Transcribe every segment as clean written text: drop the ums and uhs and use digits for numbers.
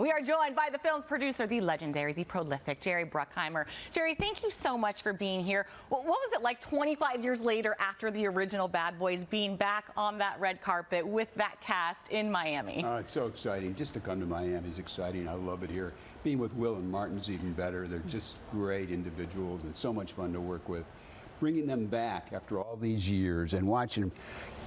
We are joined by the film's producer, the legendary, the prolific Jerry Bruckheimer. Jerry, thank you so much for being here. What was it like 25 years later after the original Bad Boys being back on that red carpet with that cast in Miami? It's so exciting. Just to come to Miami is exciting. I love it here. Being with Will and Martin's even better. They're just great individuals and so much fun to work with. Bringing them back after all these years and watching them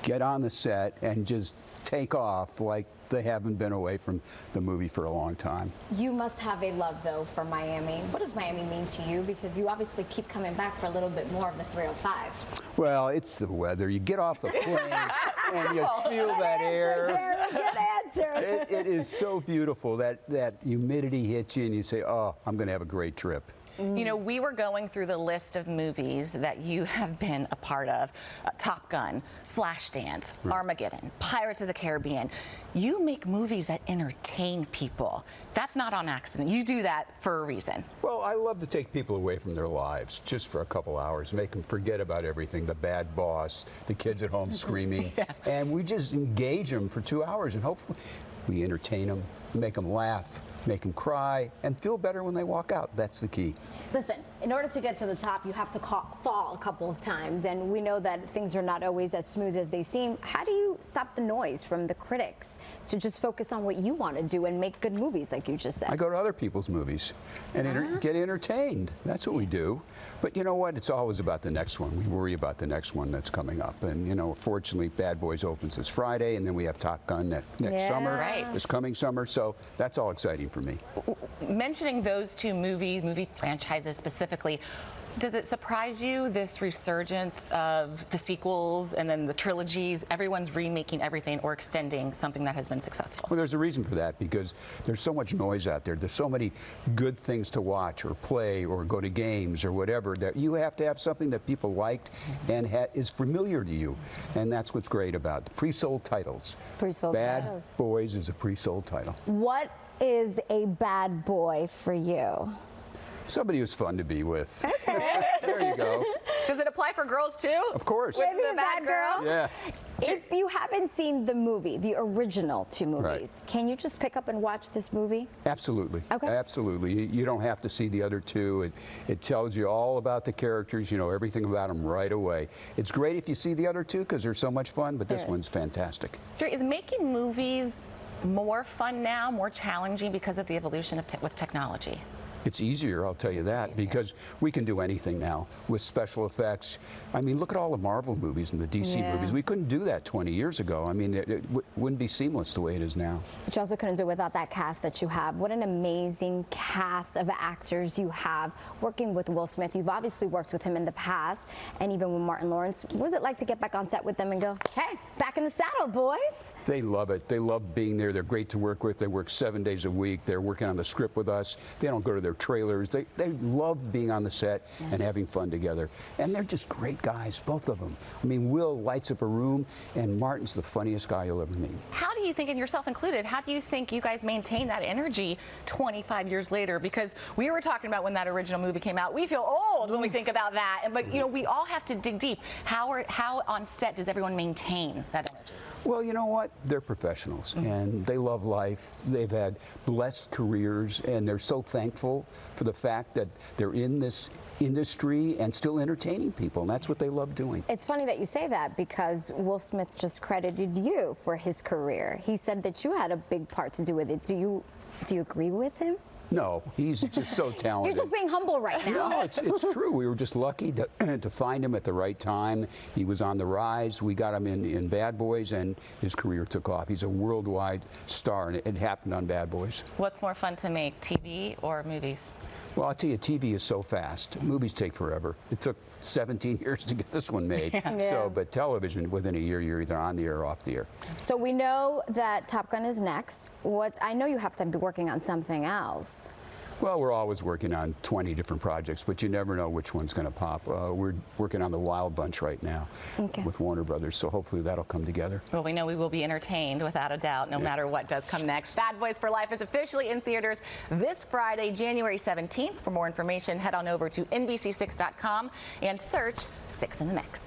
get on the set and just take off like they haven't been away from the movie for a long time. You must have a love, though, for Miami. What does Miami mean to you? Because you obviously keep coming back for a little bit more of the 305. Well, it's the weather. You get off the plane and you feel that air. Jerry, good answer. It is so beautiful. That humidity hits you and you say, oh, I'm going to have a great trip. You know, we were going through the list of movies that you have been a part of. Top Gun, Flashdance, Armageddon, Pirates of the Caribbean. You make movies that entertain people. That's not on accident. You do that for a reason. Well, I love to take people away from their lives just for a couple hours, make them forget about everything, the bad boss, the kids at home screaming, and we just engage them for 2 hours and hopefully we entertain them, make them laugh, make them cry, and feel better when they walk out. That's the key. Listen, in order to get to the top, you have to fall a couple of times, and we know that things are not always as smooth as they seem. How do you stop the noise from the critics to just focus on what you want to do and make good movies, like you just said? I go to other people's movies and get entertained. That's what we do. But you know what? It's always about the next one. We worry about the next one that's coming up. And, you know, fortunately, Bad Boys opens this Friday, and then we have Top Gun next summer, this coming summer. So that's all exciting for me. Mentioning those two movie franchises specifically, does it surprise you, this resurgence of the sequels and then the trilogies? Everyone's remaking everything or extending something that has been successful. Well, there's a reason for that, because there's so much noise out there. There's so many good things to watch or play or go to games or whatever, that you have to have something that people liked and is familiar to you. And that's what's great about the pre-sold titles. Bad Boys is a pre-sold title. What is a bad boy for you? Somebody who's fun to be with. Okay. There you go. Does it apply for girls too? Of course. With the bad girl? Yeah. If you haven't seen the movie, the original two movies, can you just pick up and watch this movie? Absolutely. Okay. Absolutely. You don't have to see the other two. It tells you all about the characters, you know, everything about them right away. It's great if you see the other two because they're so much fun, but this one's fantastic. Jerry, is making movies more fun now, more challenging because of the evolution of with technology? It's easier, I'll tell you that, because we can do anything now with special effects. I mean, look at all the Marvel movies and the DC movies. We couldn't do that 20 years ago. I mean, it wouldn't be seamless the way it is now. But you also couldn't do it without that cast that you have. What an amazing cast of actors you have working with Will Smith. You've obviously worked with him in the past, and even with Martin Lawrence. What was it like to get back on set with them and go, hey, back in the saddle, boys? They love it. They love being there. They're great to work with. They work 7 days a week. They're working on the script with us. They don't go to their trailers. They love being on the set and having fun together. And they're just great guys, both of them. I mean, Will lights up a room, and Martin's the funniest guy you'll ever meet. How do you think, and yourself included, how do you think you guys maintain that energy 25 years later? Because we were talking about when that original movie came out, we feel old when we think about that. But, you know, we all have to dig deep. How on set does everyone maintain that energy? Well, you know what? They're professionals, and they love life. They've had blessed careers, and they're so thankful for the fact that they're in this industry and still entertaining people, and that's what they love doing. It's funny that you say that, because Will Smith just credited you for his career. He said that you had a big part to do with it. Do you agree with him? No, he's just so talented. You're just being humble right now. No, it's true. We were just lucky to find him at the right time. He was on the rise. We got him in Bad Boys, and his career took off. He's a worldwide star, and it happened on Bad Boys. What's more fun to make, TV or movies? Well, I'll tell you, TV is so fast. Movies take forever. It took 17 years to get this one made. So, but television, within a year, you're either on the air or off the air. So we know that Top Gun is next. I know you have to be working on something else. Well, we're always working on 20 different projects, but you never know which one's going to pop. We're working on the Wild Bunch right now with Warner Brothers, so hopefully that'll come together. Well, we know we will be entertained without a doubt, no matter what does come next. Bad Boys for Life is officially in theaters this Friday, January 17th. For more information, head on over to NBC6.com and search 6 in the Mix.